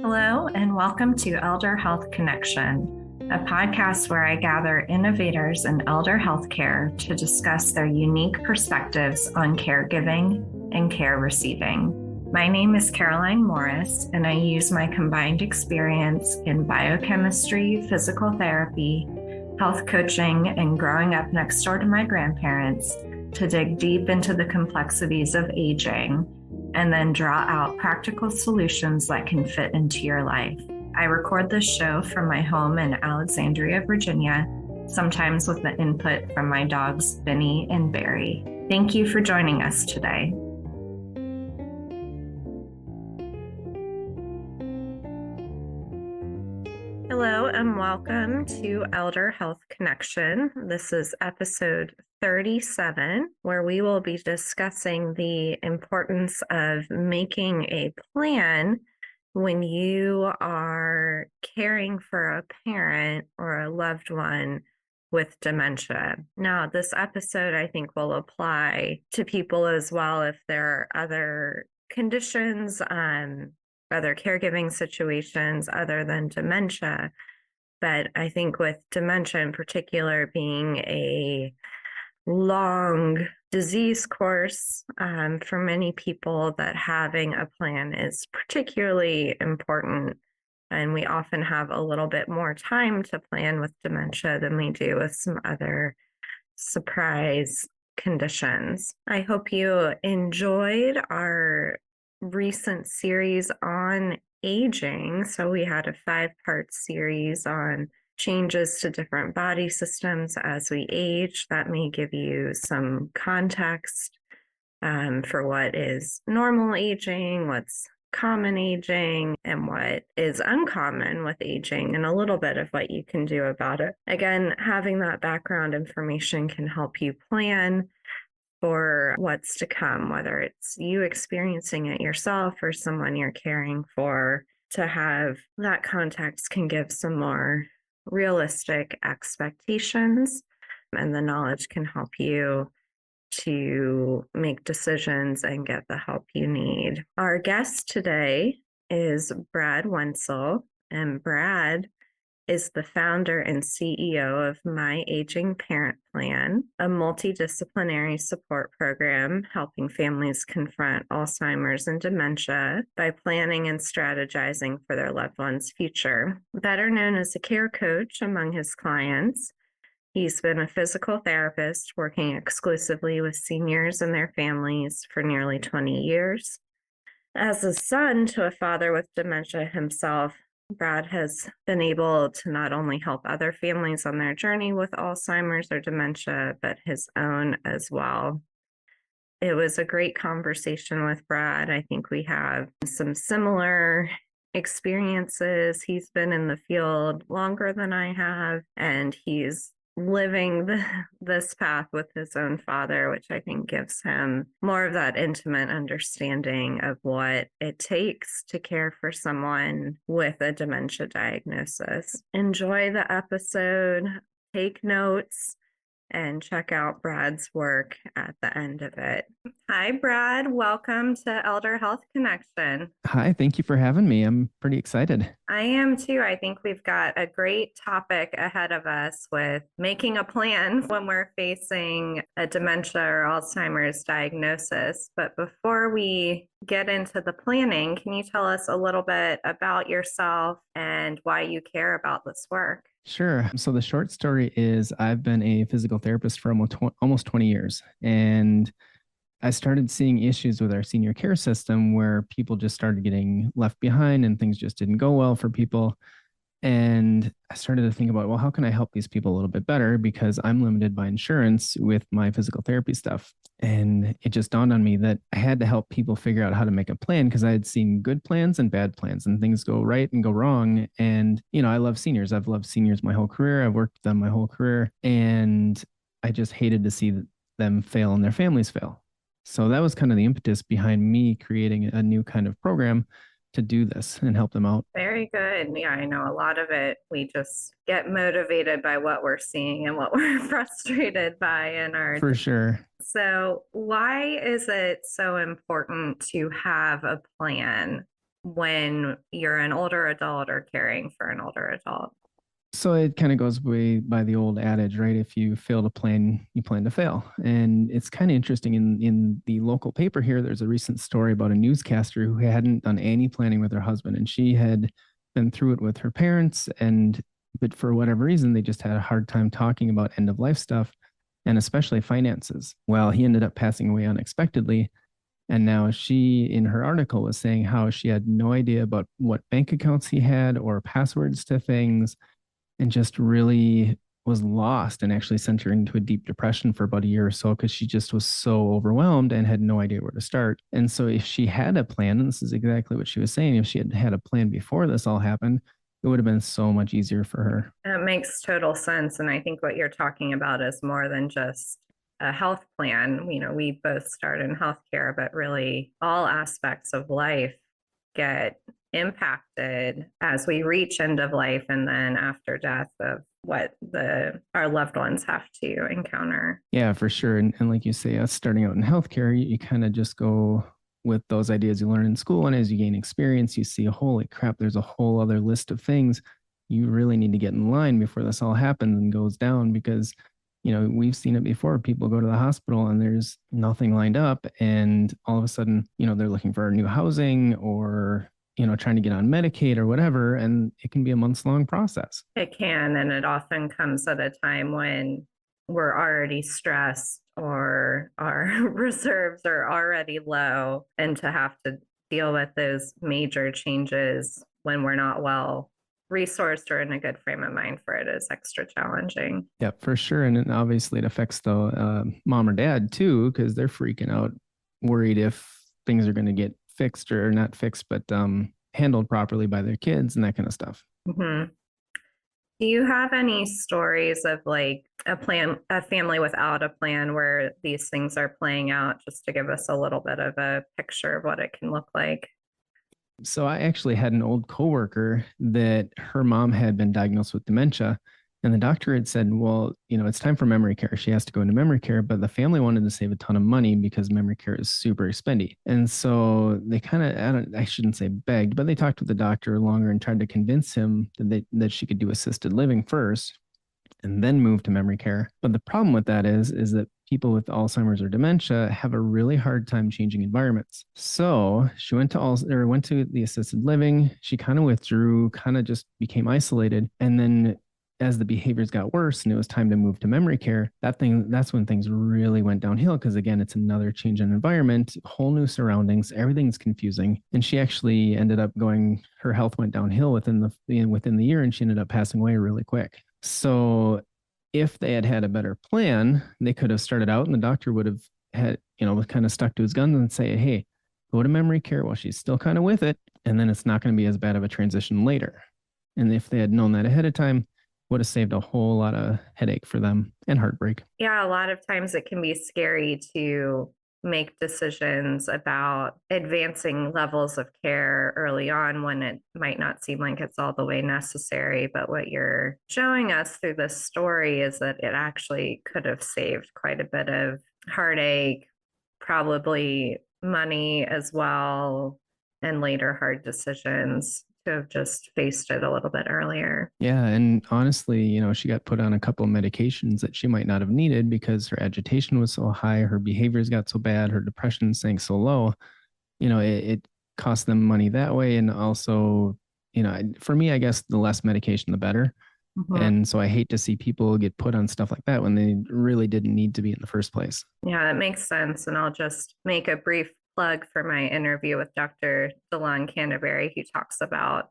Hello, and welcome to Elder Health Connection, a podcast where I gather innovators in elder healthcare to discuss their unique perspectives on caregiving and care receiving. My name is Caroline Morris, and I use my combined experience in biochemistry, physical therapy, health coaching, and growing up next door to my grandparents to dig deep into the complexities of aging and then draw out practical solutions that can fit into your life. I record this show from my home in Alexandria, Virginia, sometimes with the input from my dogs, Benny and Barry. Thank you for joining us today. Hello and welcome to Elder Health Connection. This is episode 37, where we will be discussing the importance of making a plan when you are caring for a parent or a loved one with dementia. Now, this episode, I think, will apply to people as well if there are other conditions, other caregiving situations other than dementia. But I think with dementia in particular being a long disease course for many people, that having a plan is particularly important. And we often have a little bit more time to plan with dementia than we do with some other surprise conditions. I hope you enjoyed our recent series on aging. So we had a 5-part series on changes to different body systems as we age. That may give you some context for what is normal aging, what's common aging, and what is uncommon with aging, and a little bit of what you can do about it. Again, having that background information can help you plan for what's to come, whether it's you experiencing it yourself or someone you're caring for. To have that context can give some more realistic expectations, and the knowledge can help you to make decisions and get the help you need. Our guest today is Brad Wenzel, and Brad is the founder and CEO of My Aging Parent Plan, a multidisciplinary support program helping families confront Alzheimer's and dementia by planning and strategizing for their loved one's future. Better known as a care coach among his clients, he's been a physical therapist working exclusively with seniors and their families for nearly 20 years. As a son to a father with dementia himself, Brad has been able to not only help other families on their journey with Alzheimer's or dementia, but his own as well. It was a great conversation with Brad. I think we have some similar experiences. He's been in the field longer than I have, and he's living this path with his own father, which I think gives him more of that intimate understanding of what it takes to care for someone with a dementia diagnosis. Enjoy the episode, take notes, and check out Brad's work at the end of it. Hi, Brad. Welcome to Elder Health Connection. Hi, thank you for having me. I'm pretty excited. I am too. I think we've got a great topic ahead of us with making a plan when we're facing a dementia or Alzheimer's diagnosis. But before we get into the planning, can you tell us a little bit about yourself and why you care about this work? Sure. So the short story is I've been a physical therapist for almost 20 years. And I started seeing issues with our senior care system where people just started getting left behind and things just didn't go well for people. And I started to think about, well, how can I help these people a little bit better? Because I'm limited by insurance with my physical therapy stuff. And it just dawned on me that I had to help people figure out how to make a plan, because I had seen good plans and bad plans, and things go right and go wrong. And, I love seniors. I've loved seniors my whole career. I've worked with them my whole career. And I just hated to see them fail and their families fail. So that was kind of the impetus behind me creating a new kind of program to do this and help them out. Very good. Yeah, I know a lot of it, we just get motivated by what we're seeing and what we're frustrated by in our. For sure. So why is it so important to have a plan? when you're an older adult or caring for an older adult? So it kind of goes by the old adage, right? If you fail to plan, you plan to fail. And it's kind of interesting in the local paper here, there's a recent story about a newscaster who hadn't done any planning with her husband, and she had been through it with her parents, and but for whatever reason, they just had a hard time talking about end of life stuff and especially finances. Well, he ended up passing away unexpectedly. And now she, in her article, was saying how she had no idea about what bank accounts he had or passwords to things, and just really was lost, and actually sent her into a deep depression for about a year or so because she just was so overwhelmed and had no idea where to start. And so if she had a plan, and this is exactly what she was saying, if she had had a plan before this all happened, it would have been so much easier for her. That makes total sense. And I think what you're talking about is more than just a health plan. We both start in healthcare, but really all aspects of life get impacted as we reach end of life and then after death of what our loved ones have to encounter. Yeah, for sure. And like you say, us starting out in healthcare, you kind of just go with those ideas you learn in school. And as you gain experience, you see, holy crap, there's a whole other list of things. You really need to get in line before this all happens and goes down, because we've seen it before. People go to the hospital and there's nothing lined up, and all of a sudden, they're looking for new housing, or trying to get on Medicaid or whatever, and it can be a months long process. It can, and it often comes at a time when we're already stressed or our reserves are already low, and to have to deal with those major changes when we're not well resourced or in a good frame of mind for it is extra challenging. Yeah, for sure. And then obviously it affects the mom or dad too, because they're freaking out, worried if things are going to get fixed, or not fixed, but handled properly by their kids and that kind of stuff. Mm-hmm. Do you have any stories of like a family without a plan where these things are playing out, just to give us a little bit of a picture of what it can look like? So I actually had an old coworker that her mom had been diagnosed with dementia, and the doctor had said, well, it's time for memory care. She has to go into memory care, but the family wanted to save a ton of money because memory care is super expensive. And so they kind of, I shouldn't say begged, but they talked with the doctor longer and tried to convince him that she could do assisted living first and then move to memory care. But the problem with that is that people with Alzheimer's or dementia have a really hard time changing environments. So she went to the assisted living. She kind of withdrew, kind of just became isolated. And then as the behaviors got worse and it was time to move to memory care, that's when things really went downhill, because again, it's another change in environment, whole new surroundings, everything's confusing. And she actually ended up her health went downhill within the year, and she ended up passing away really quick. So if they had had a better plan, they could have started out, and the doctor would have had, kind of stuck to his guns and say, hey, go to memory care while she's still kind of with it. And then it's not going to be as bad of a transition later. And if they had known that ahead of time, would have saved a whole lot of headache for them and heartbreak. Yeah, a lot of times it can be scary to make decisions about advancing levels of care early on when it might not seem like it's all the way necessary. But what you're showing us through this story is that it actually could have saved quite a bit of heartache, probably money as well, and later hard decisions, to have just faced it a little bit earlier. Yeah. And honestly, she got put on a couple of medications that she might not have needed because her agitation was so high, her behaviors got so bad, her depression sank so low. It cost them money that way. And also, for me, I guess the less medication, the better. Mm-hmm. And so I hate to see people get put on stuff like that when they really didn't need to be in the first place. Yeah, that makes sense. And I'll just make a brief plug for my interview with Dr. DeLon Canterbury, who talks about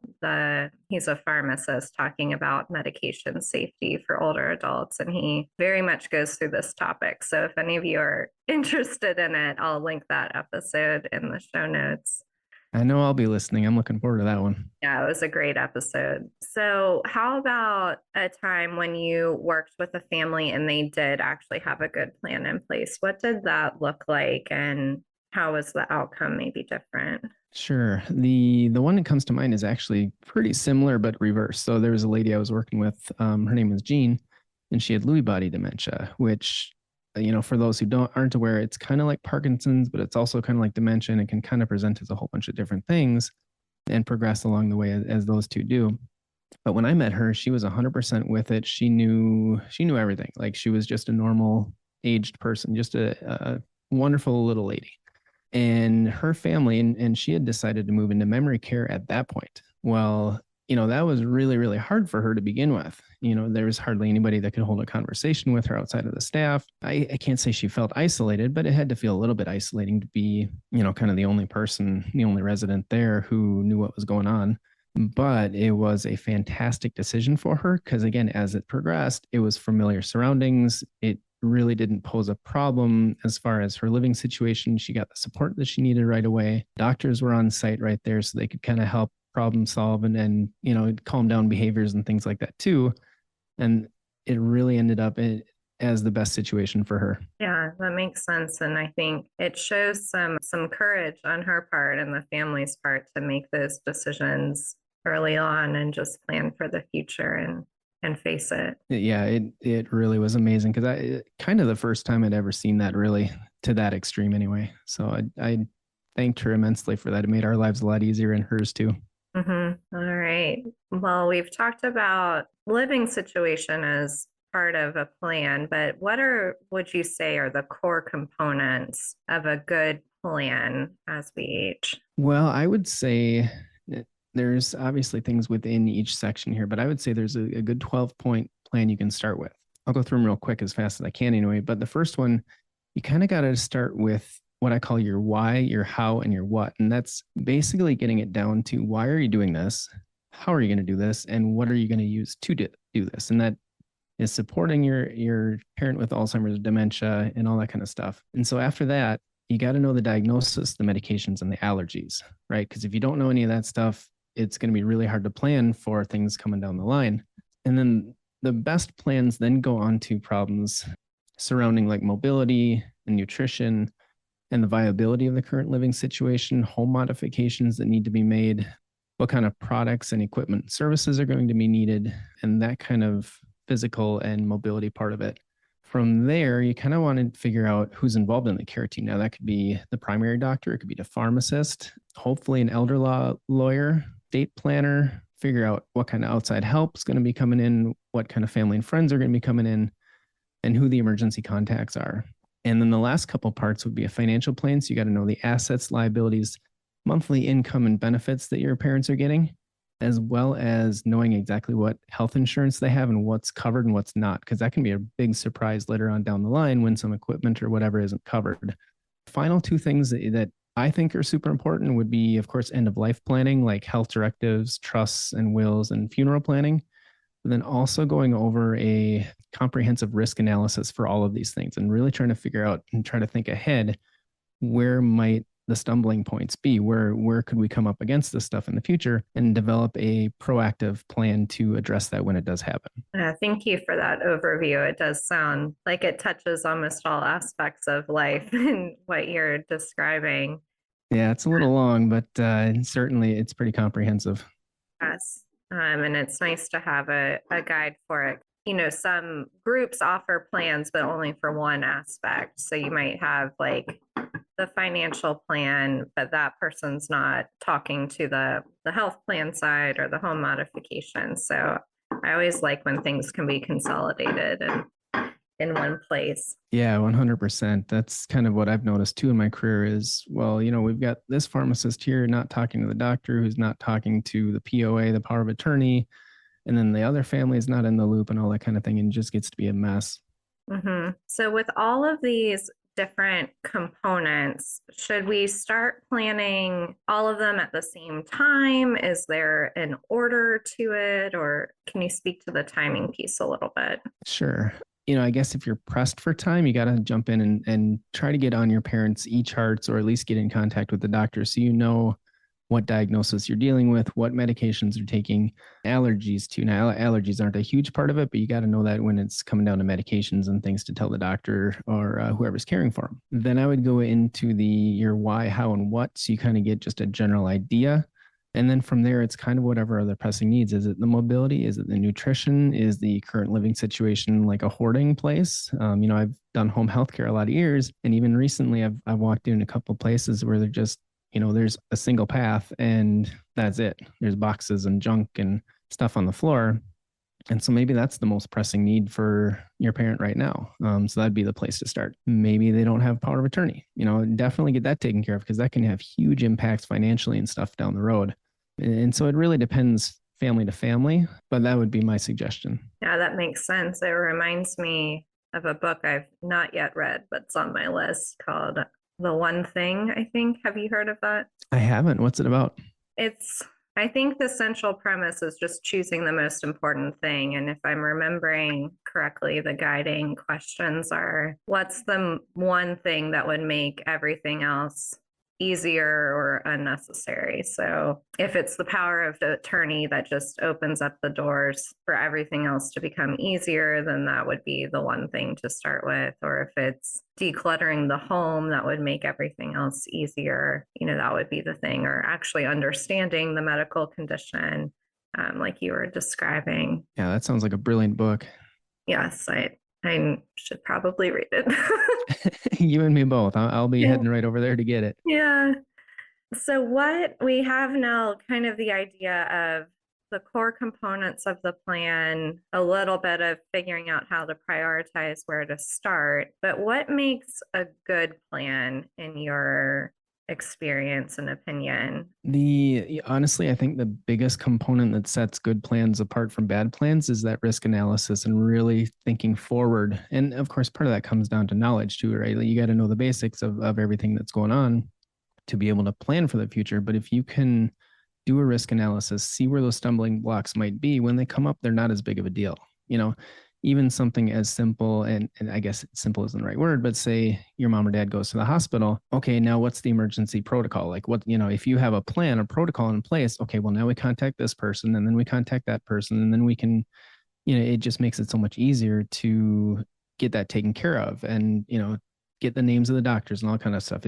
he's a pharmacist talking about medication safety for older adults. And he very much goes through this topic. So if any of you are interested in it, I'll link that episode in the show notes. I know I'll be listening. I'm looking forward to that one. Yeah, it was a great episode. So how about a time when you worked with a family and they did actually have a good plan in place? What did that look like, and how was the outcome maybe different? Sure. The one that comes to mind is actually pretty similar, but reverse. So there was a lady I was working with. Her name was Jean, and she had Lewy body dementia, which, for those who aren't aware, it's kind of like Parkinson's, but it's also kind of like dementia, and it can kind of present as a whole bunch of different things. and progress along the way as those two do. But when I met her, she was 100% with it. She knew everything. Like she was just a normal aged person, just a wonderful little lady. And her family, and she had decided to move into memory care at that point. Well, that was really, really hard for her to begin with. There was hardly anybody that could hold a conversation with her outside of the staff. I can't say she felt isolated, but it had to feel a little bit isolating to be, kind of the only person, the only resident there who knew what was going on. But it was a fantastic decision for her because, again, as it progressed, it was familiar surroundings. It really didn't pose a problem as far as her living situation. She got the support that she needed right away. Doctors were on site right there so they could kind of help problem solve and calm down behaviors and things like that too. And it really ended up as the best situation for her. Yeah, that makes sense. And I think it shows some courage on her part and the family's part to make those decisions early on and just plan for the future and face it. Yeah, it really was amazing because I kind of the first time I'd ever seen that really to that extreme anyway. So I thanked her immensely for that. It made our lives a lot easier and hers too. Mm-hmm. All right. Well, we've talked about living situation as part of a plan, but would you say are the core components of a good plan as we age? Well, I would say there's obviously things within each section here, but I would say there's a good 12-point plan you can start with. I'll go through them real quick as fast as I can anyway. But the first one, you kind of got to start with what I call your why, your how, and your what. And that's basically getting it down to why are you doing this? How are you going to do this? And what are you going to use to do this? And that is supporting your parent with Alzheimer's, dementia, and all that kind of stuff. And so after that, you got to know the diagnosis, the medications, and the allergies, right? Because if you don't know any of that stuff, it's going to be really hard to plan for things coming down the line. And then the best plans then go on to problems surrounding like mobility and nutrition and the viability of the current living situation, home modifications that need to be made, what kind of products and equipment and services are going to be needed, and that kind of physical and mobility part of it. From there, you kind of want to figure out who's involved in the care team. Now, that could be the primary doctor, it could be the pharmacist, hopefully an elder law lawyer, estate planner, figure out what kind of outside help is going to be coming in, what kind of family and friends are going to be coming in, and who the emergency contacts are. And then the last couple parts would be a financial plan. So you got to know the assets, liabilities, monthly income and benefits that your parents are getting, as well as knowing exactly what health insurance they have and what's covered and what's not, because that can be a big surprise later on down the line when some equipment or whatever isn't covered. Final two things that I think are super important would be, of course, end of life planning, like health directives, trusts and wills and funeral planning. But then also going over a comprehensive risk analysis for all of these things and really trying to figure out and try to think ahead, where might the stumbling points be? Where could we come up against this stuff in the future and develop a proactive plan to address that when it does happen? Thank you for that overview. It does sound like it touches almost all aspects of life in what you're describing. Yeah, it's a little long, but certainly it's pretty comprehensive. Yes. And it's nice to have a guide for it. Some groups offer plans, but only for one aspect. So you might have like the financial plan, but that person's not talking to the health plan side or the home modification. So I always like when things can be consolidated and in one place. Yeah, 100%. That's kind of what I've noticed too in my career is, well, we've got this pharmacist here not talking to the doctor who's not talking to the POA, the power of attorney, and then the other family is not in the loop and all that kind of thing, and it just gets to be a mess. Mm-hmm. So with all of these different components, should we start planning all of them at the same time? Is there an order to it, or can you speak to the timing piece a little bit? Sure. I guess if you're pressed for time, you got to jump in and try to get on your parents' e-charts or at least get in contact with the doctor so you know what diagnosis you're dealing with, what medications you're taking, allergies too. Now, allergies aren't a huge part of it, but you got to know that when it's coming down to medications and things to tell the doctor or whoever's caring for them. Then I would go into your why, how, and what, so you kind of get just a general idea. And then from there, it's kind of whatever other pressing needs. Is it the mobility? Is it the nutrition? Is the current living situation like a hoarding place? I've done home healthcare a lot of years. And even recently, I've walked in a couple of places where they're just there's a single path and that's it. There's boxes and junk and stuff on the floor. And so maybe that's the most pressing need for your parent right now. So that'd be the place to start. Maybe they don't have power of attorney, definitely get that taken care of, because that can have huge impacts financially and stuff down the road. And so it really depends family to family, but that would be my suggestion. Yeah, that makes sense. It reminds me of a book I've not yet read, but it's on my list, called The One Thing, I think. Have you heard of that? I haven't. What's it about? I think the central premise is just choosing the most important thing. And if I'm remembering correctly, the guiding questions are, what's the one thing that would make everything else easier or unnecessary? So if it's the power of the attorney that just opens up the doors for everything else to become easier, then that would be the one thing to start with. Or if it's decluttering the home that would make everything else easier, that would be the thing. Or actually understanding the medical condition, like you were describing. Yeah, that sounds like a brilliant book. Yes, I should probably read it. You and me both. I'll be heading right over there to get it. Yeah. So what we have now, kind of the idea of the core components of the plan, a little bit of figuring out how to prioritize where to start, but what makes a good plan in your experience and opinion? Honestly, I think the biggest component that sets good plans apart from bad plans is that risk analysis and really thinking forward. And of course, part of that comes down to knowledge too, right? You got to know the basics of everything that's going on to be able to plan for the future. But if you can do a risk analysis, see where those stumbling blocks might be, when they come up, they're not as big of a deal. Even something as simple, and I guess simple isn't the right word, but say your mom or dad goes to the hospital. Okay, now what's the emergency protocol? Like if you have a plan, a protocol in place, okay, well, now we contact this person and then we contact that person. And then we can, it just makes it so much easier to get that taken care of and, get the names of the doctors and all kind of stuff.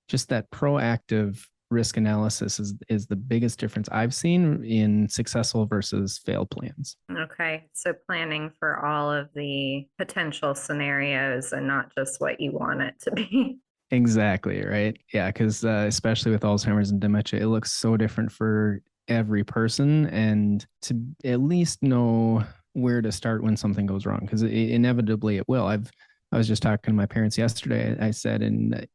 Just that proactive risk analysis is the biggest difference I've seen in successful versus failed plans. Okay. So planning for all of the potential scenarios and not just what you want it to be. Exactly. Right. Yeah. Because especially with Alzheimer's and dementia, it looks so different for every person. And to at least know where to start when something goes wrong, because inevitably it will. I was just talking to my parents yesterday. I said, and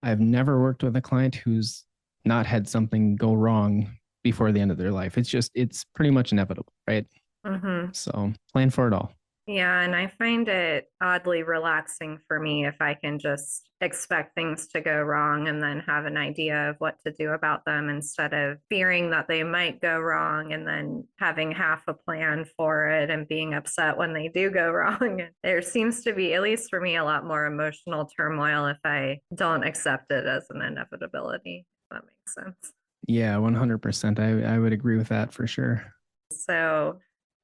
I've never worked with a client who's not had something go wrong before the end of their life. It's pretty much inevitable, right? Mm-hmm. So plan for it all. Yeah, and I find it oddly relaxing for me if I can just expect things to go wrong and then have an idea of what to do about them, instead of fearing that they might go wrong and then having half a plan for it and being upset when they do go wrong. There seems to be, at least for me, a lot more emotional turmoil if I don't accept it as an inevitability. If that makes sense. Yeah, 100%. I would agree with that for sure. So,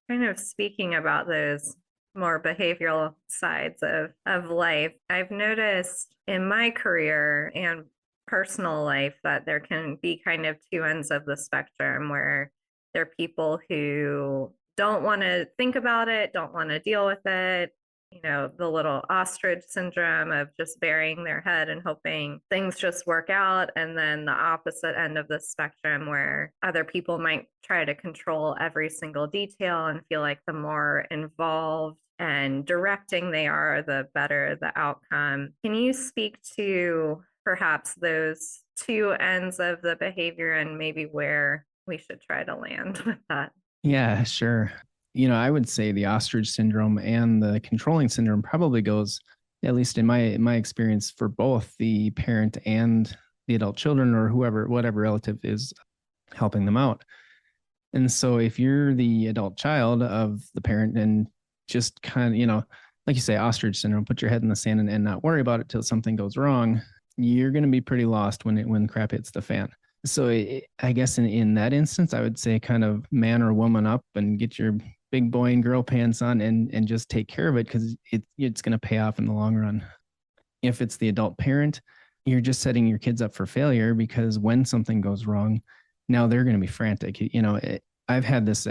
kind of speaking about those more behavioral sides of life, I've noticed in my career and personal life that there can be kind of two ends of the spectrum, where there are people who don't want to think about it, don't want to deal with it, the little ostrich syndrome of just burying their head and hoping things just work out. And then the opposite end of the spectrum, where other people might try to control every single detail and feel like the more involved and directing they are, the better the outcome. Can you speak to perhaps those two ends of the behavior and maybe where we should try to land with that? Yeah, sure. I would say the ostrich syndrome and the controlling syndrome probably goes, at least in my experience, for both the parent and the adult children, or whatever relative is helping them out. And so if you're the adult child of the parent and just kind of, like you say, ostrich syndrome, put your head in the sand and not worry about it till something goes wrong, you're going to be pretty lost when crap hits the fan. So I guess in that instance, I would say kind of man or woman up and get your big boy and girl pants on and just take care of it, because it's going to pay off in the long run. If it's the adult parent, you're just setting your kids up for failure, because when something goes wrong, now they're going to be frantic. I've had this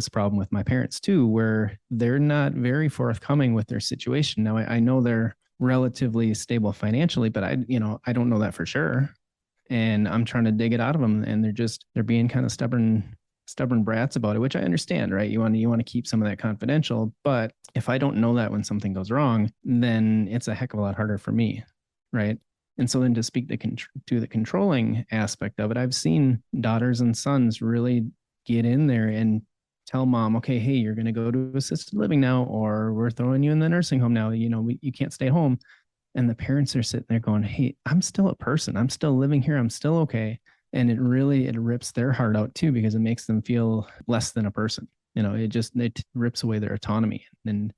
problem with my parents too, where they're not very forthcoming with their situation. Now I know they're relatively stable financially, but I don't know that for sure. and I'm trying to dig it out of them, and they're being kind of stubborn brats about it, which I understand, right? You want to keep some of that confidential, but if I don't know that when something goes wrong, then it's a heck of a lot harder for me, right? And so then to speak to the controlling aspect of it, I've seen daughters and sons really get in there and tell mom, okay, hey, you're going to go to assisted living now, or we're throwing you in the nursing home now. You can't stay home. And the parents are sitting there going, hey, I'm still a person. I'm still living here. I'm still okay. And it rips their heart out too, because it makes them feel less than a person. It rips away their autonomy and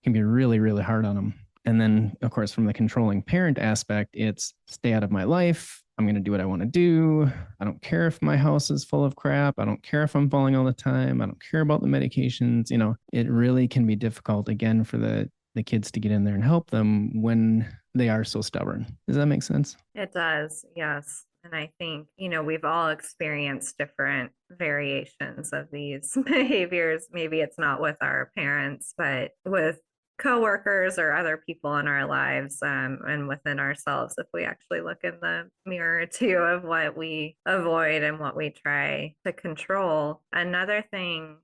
can be really, really hard on them. And then, of course, from the controlling parent aspect, it's stay out of my life. I'm going to do what I want to do. I don't care if my house is full of crap. I don't care if I'm falling all the time. I don't care about the medications. It really can be difficult, again, for the kids to get in there and help them when they are so stubborn. Does that make sense? It does, yes. And I think, we've all experienced different variations of these behaviors. Maybe it's not with our parents, but with coworkers or other people in our lives, and within ourselves, if we actually look in the mirror too of what we avoid and what we try to control. Another thing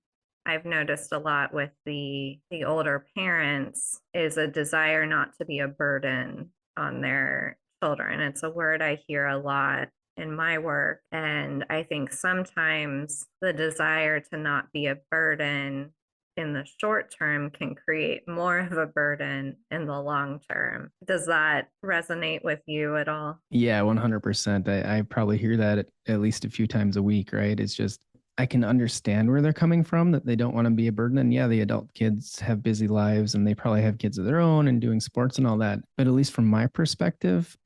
I've noticed a lot with the older parents is a desire not to be a burden on their children. It's a word I hear a lot in my work. And I think sometimes the desire to not be a burden in the short term can create more of a burden in the long term. Does that resonate with you at all? Yeah, 100%. I probably hear that at least a few times a week, right? It's just, I can understand where they're coming from, that they don't want to be a burden. And yeah, the adult kids have busy lives and they probably have kids of their own and doing sports and all that. But at least from my perspective,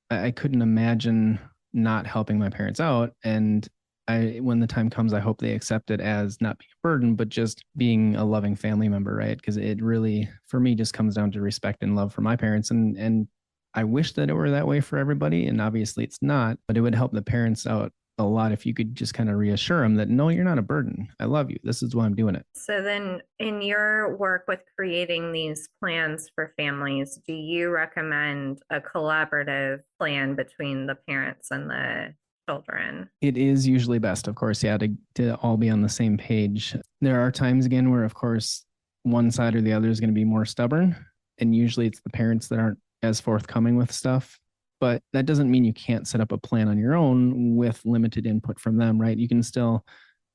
I couldn't imagine not helping my parents out. And when the time comes, I hope they accept it as not being a burden, but just being a loving family member, right? Because it really, for me, just comes down to respect and love for my parents. And I wish that it were that way for everybody. And obviously it's not, but it would help the parents out a lot if you could just kind of reassure them that, no, you're not a burden. I love you. This is why I'm doing it. So then in your work with creating these plans for families, do you recommend a collaborative plan between the parents and the children? It is usually best, of course, yeah, to all be on the same page. There are times, again, where, of course, one side or the other is going to be more stubborn. And usually it's the parents that aren't as forthcoming with stuff. But that doesn't mean you can't set up a plan on your own with limited input from them, right? You can still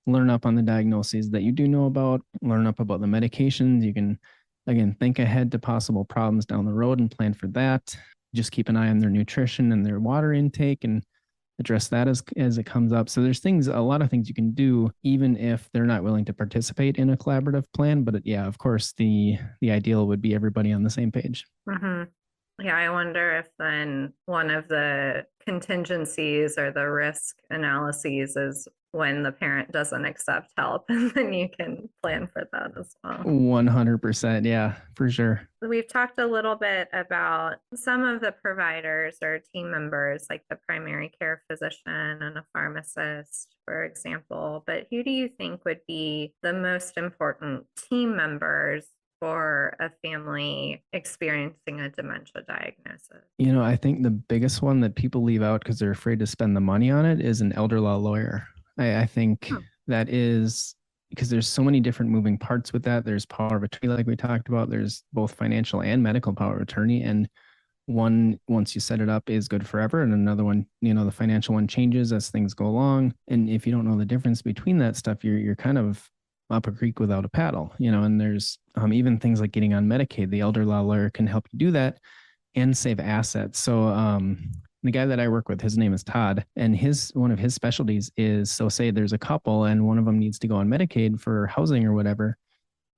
learn up on the diagnoses that you do know about, learn up about the medications. You can, again, think ahead to possible problems down the road and plan for that. Just keep an eye on their nutrition and their water intake and address that as it comes up. So there's a lot of things you can do, even if they're not willing to participate in a collaborative plan. But yeah, of course, the ideal would be everybody on the same page. Mm-hmm. Yeah, I wonder if then one of the contingencies or the risk analyses is when the parent doesn't accept help, and then you can plan for that as well. 100%. Yeah, for sure. We've talked a little bit about some of the providers or team members, like the primary care physician and a pharmacist, for example. But who do you think would be the most important team members for a family experiencing a dementia diagnosis? I think the biggest one that people leave out because they're afraid to spend the money on it is an elder law lawyer. I think that is because there's so many different moving parts with that. There's power of attorney, like we talked about. There's both financial and medical power of attorney. And one, once you set it up, is good forever. And another one, the financial one changes as things go along. And if you don't know the difference between that stuff, you're kind of up a creek without a paddle, and there's even things like getting on Medicaid. The elder law lawyer can help you do that and save assets. So the guy that I work with, his name is Todd, and one of his specialties is, so say there's a couple and one of them needs to go on Medicaid for housing or whatever,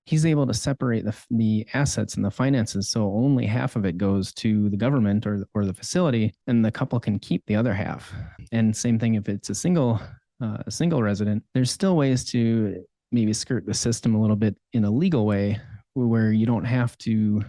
he's able to separate the assets and the finances. So only half of it goes to the government or the facility, and the couple can keep the other half. And same thing if it's a single resident, there's still ways to maybe skirt the system a little bit in a legal way where you don't have to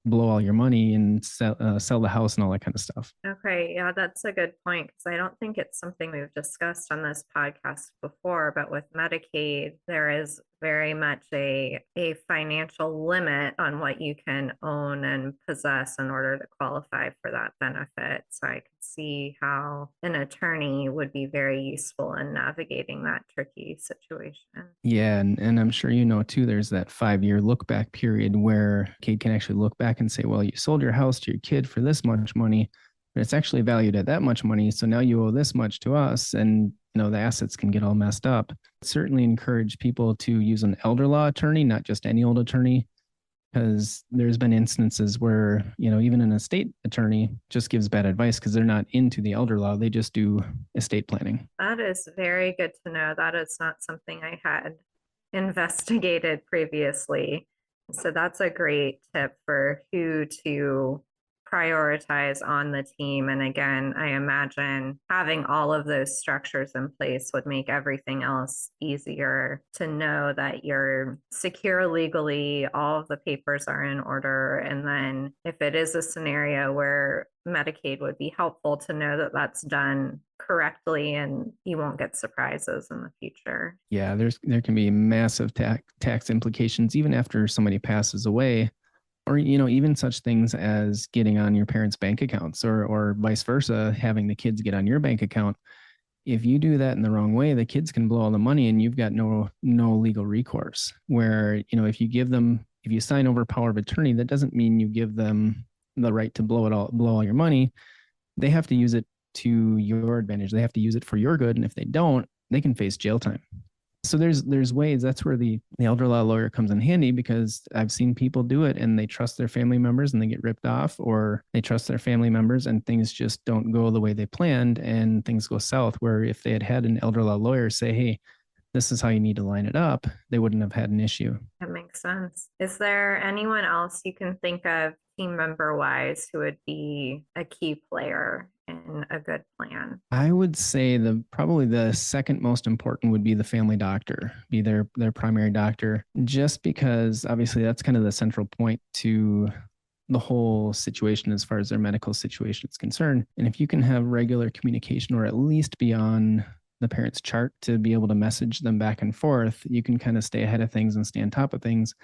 blow all your money and sell the house and all that kind of stuff. Okay, yeah, that's a good point, because I don't think it's something we've discussed on this podcast before, but with Medicaid, there is very much a financial limit on what you can own and possess in order to qualify for that benefit. So I could see how an attorney would be very useful in navigating that tricky situation. Yeah, and I'm sure you know too, there's that 5-year look back period where Kate can actually look back and say, well, you sold your house to your kid for this much money, but it's actually valued at that much money. So now you owe this much to us. And the assets can get all messed up. Certainly encourage people to use an elder law attorney, not just any old attorney, because there's been instances where, even an estate attorney just gives bad advice because they're not into the elder law. They just do estate planning. That is very good to know. That is not something I had investigated previously. So that's a great tip for who to prioritize on the team. And again, I imagine having all of those structures in place would make everything else easier to know that you're secure legally, all of the papers are in order. And then if it is a scenario where Medicaid would be helpful to know that that's done correctly and you won't get surprises in the future. Yeah, there can be massive tax implications even after somebody passes away, or even such things as getting on your parents' bank accounts, or vice versa, having the kids get on your bank account. If you do that in the wrong way, the kids can blow all the money and you've got no legal recourse. Where if you sign over power of attorney, that doesn't mean you give them the right to blow all your money. They have to use it to your advantage. They have to use it for your good. And if they don't, they can face jail time. So there's ways. That's where the elder law lawyer comes in handy, because I've seen people do it and they trust their family members and they get ripped off, or they trust their family members and things just don't go the way they planned and things go south. Where if they had an elder law lawyer say, hey, this is how you need to line it up, they wouldn't have had an issue. That makes sense. Is there anyone else you can think of team member wise who would be a key player in a good plan? I would say probably the second most important would be the family doctor, be their primary doctor, just because obviously that's kind of the central point to the whole situation as far as their medical situation is concerned. And if you can have regular communication, or at least be on the parent's chart to be able to message them back and forth, you can kind of stay ahead of things and stay on top of things.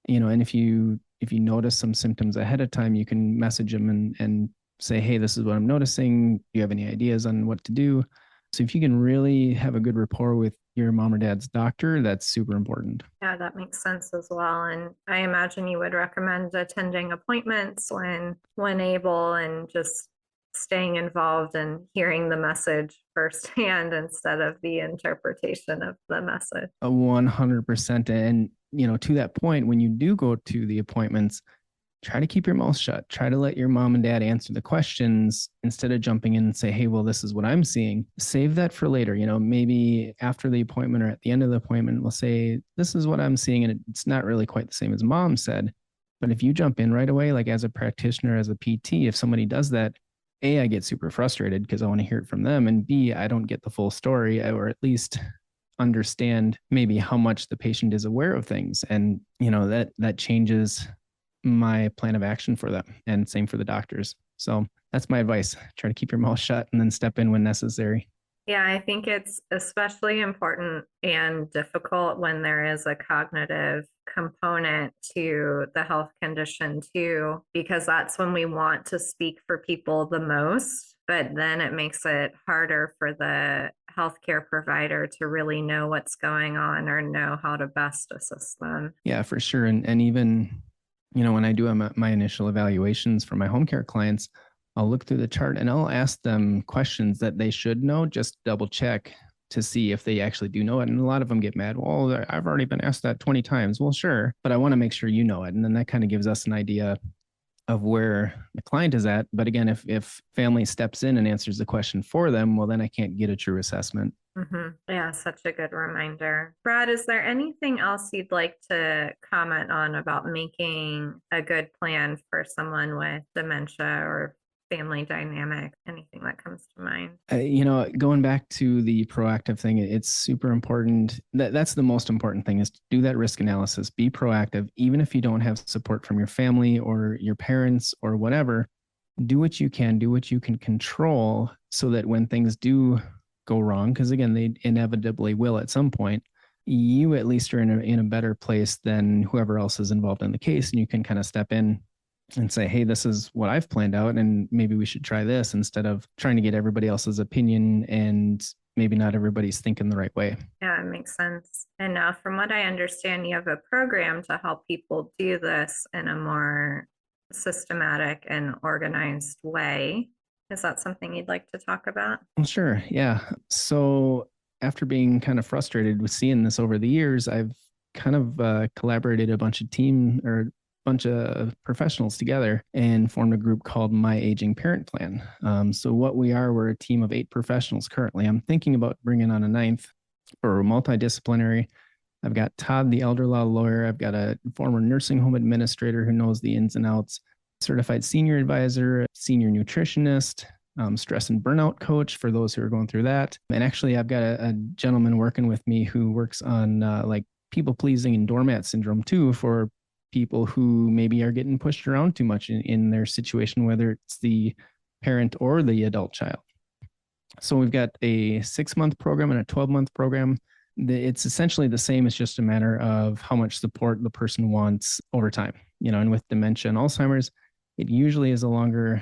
And if you notice some symptoms ahead of time, you can message them and say, hey, this is what I'm noticing. Do you have any ideas on what to do? So if you can really have a good rapport with your mom or dad's doctor, that's super important. Yeah, that makes sense as well. And I imagine you would recommend attending appointments when able, and just staying involved and hearing the message firsthand instead of the interpretation of the message. 100%. And, to that point, when you do go to the appointments, try to keep your mouth shut. Try to let your mom and dad answer the questions instead of jumping in and say, hey, well, this is what I'm seeing. Save that for later. Maybe after the appointment or at the end of the appointment, we'll say, this is what I'm seeing. And it's not really quite the same as mom said. But if you jump in right away, like as a practitioner, as a PT, if somebody does that, A, I get super frustrated because I want to hear it from them. And B, I don't get the full story, or at least understand maybe how much the patient is aware of things. And, that changes my plan of action for them, and same for the doctors. So that's my advice. Try to keep your mouth shut and then step in when necessary. Yeah, I think it's especially important and difficult when there is a cognitive component to the health condition too, because that's when we want to speak for people the most, but then it makes it harder for the healthcare provider to really know what's going on or know how to best assist them. Yeah, for sure. And even, when I do my initial evaluations for my home care clients, I'll look through the chart and I'll ask them questions that they should know, just double check to see if they actually do know it. And a lot of them get mad. Well, I've already been asked that 20 times. Well, sure, but I want to make sure you know it. And then that kind of gives us an idea of where the client is at. But again, if family steps in and answers the question for them, well, then I can't get a true assessment. Mm-hmm. Yeah, such a good reminder. Brad, is there anything else you'd like to comment on about making a good plan for someone with dementia or family dynamic? Anything that comes to mind? Going back to the proactive thing, it's super important. That's the most important thing, is to do that risk analysis, be proactive. Even if you don't have support from your family or your parents or whatever, do what you can control, so that when things do go wrong, because again, they inevitably will at some point, you at least are in a better place than whoever else is involved in the case. And you can kind of step in and say, hey, this is what I've planned out, and maybe we should try this, instead of trying to get everybody else's opinion and maybe not everybody's thinking the right way. Yeah, it makes sense. And now, from what I understand, you have a program to help people do this in a more systematic and organized way. Is that something you'd like to talk about? Well, sure. Yeah. So after being kind of frustrated with seeing this over the years, I've kind of collaborated a bunch of professionals together and formed a group called My Aging Parent Plan. So what we're a team of 8 professionals currently. I'm thinking about bringing on a 9th, or multidisciplinary. I've got Todd, the elder law lawyer. I've got a former nursing home administrator who knows the ins and outs, certified senior advisor, senior nutritionist, stress and burnout coach for those who are going through that. And actually, I've got a gentleman working with me who works on like people pleasing and doormat syndrome too, for people who maybe are getting pushed around too much in their situation, whether it's the parent or the adult child. So we've got a 6-month program and a 12-month program. It's essentially the same. It's just a matter of how much support the person wants over time. And with dementia and Alzheimer's, it usually is a longer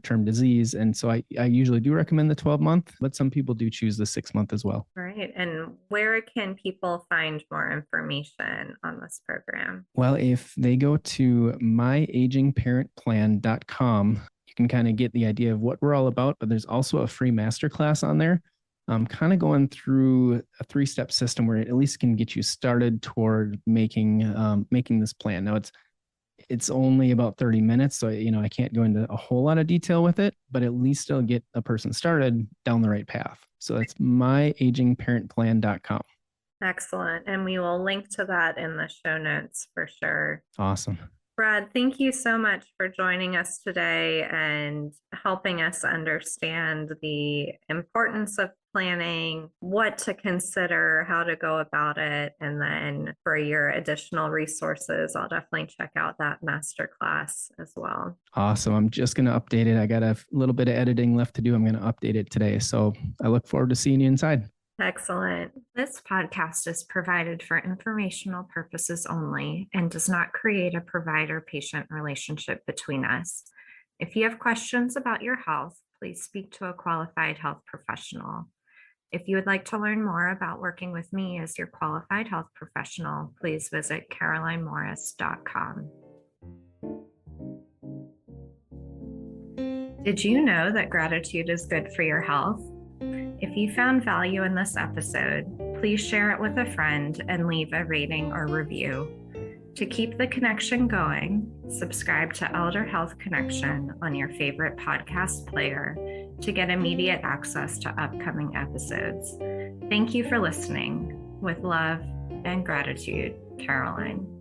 term disease. And so I usually do recommend the 12-month, but some people do choose the 6-month as well. Right. And where can people find more information on this program? Well, if they go to myagingparentplan.com, you can kind of get the idea of what we're all about, but there's also a free masterclass on there. Kind of going through a 3-step system where it at least can get you started toward making this plan. Now it's only about 30 minutes, so I can't go into a whole lot of detail with it, but at least it'll get a person started down the right path. So that's myagingparentplan.com. Excellent. And we will link to that in the show notes for sure. Awesome. Brad, thank you so much for joining us today and helping us understand the importance of planning, what to consider, how to go about it. And then for your additional resources, I'll definitely check out that masterclass as well. Awesome. I'm just going to update it. I got a little bit of editing left to do. I'm going to update it today. So I look forward to seeing you inside. Excellent. This podcast is provided for informational purposes only and does not create a provider-patient relationship between us. If you have questions about your health, please speak to a qualified health professional. If you would like to learn more about working with me as your qualified health professional, please visit carolinemorris.com. Did you know that gratitude is good for your health? If you found value in this episode, please share it with a friend and leave a rating or review. To keep the connection going, subscribe to Elder Health Connection on your favorite podcast player to get immediate access to upcoming episodes. Thank you for listening. With love and gratitude, Caroline.